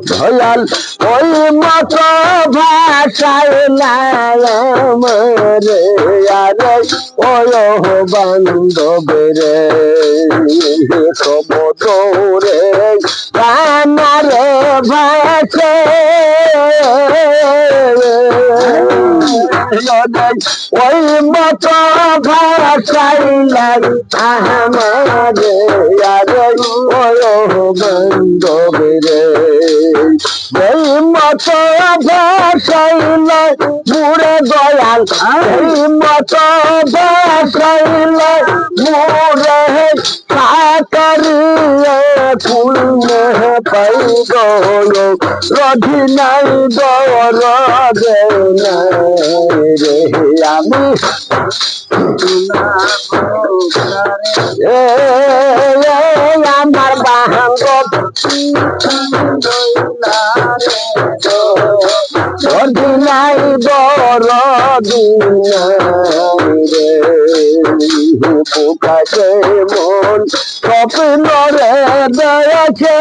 দয়াল ওই মত ভাষায় নামরে আরে ওয় বান্ধবেরে সমুদ্রে কানারে ভাসে ওই মত ভাষাইলাই আমারে আরে ওয় বান্ধবেরে এই মত ভাষাইলাই মুড়ে দয়াল এই মত ভাষাইলাই মুড়ে কাকরিয়ে ফুলনে পাই গো রধি নাই দরদে নাই রে আমি আমার বাহাঙ্গ নাই দরদি নাই রে পোকাছে মন স্বপ্ন রে দেয়াছে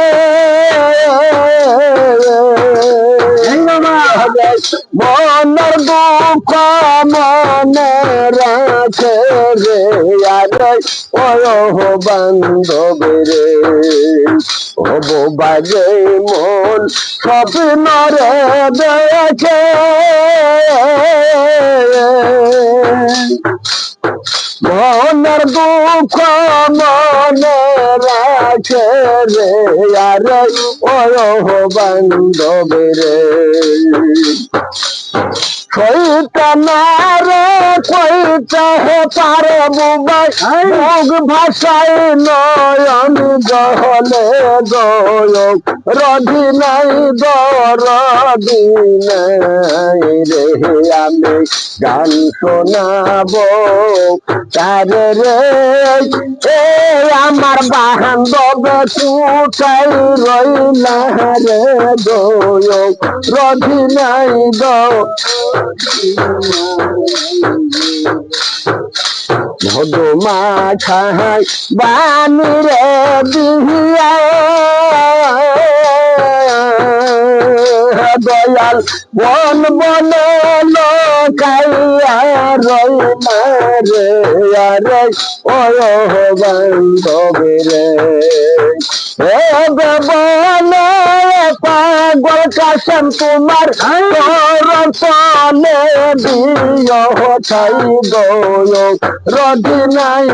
মনের দুঃখ মনে রাখে রে আরে ওয় বান্ধবে রে ও বাজে মন স্বপ্ন রে দেয়াছে মনের দুঃখ মনে রাখে রে আরে ওয় বান্ধবে রে শৈতানারে কইতে পারবো মুখ ভাষায় নয়ন জহলে দয় রধি নাই দরদি নাই রে আমি গান শোনাবো তারে রে এ আমার বান্ধব কুটাই রইলা রে দয় রধি নাই মধুমা খাই বানিরে দিয়া দয়াল বন বনে লোকাইয়া রইলা রে আরে ওয় বান্ধবে রে বলে পাগল কাসম তোমার চলে দিয় ছাই গো রধি নাই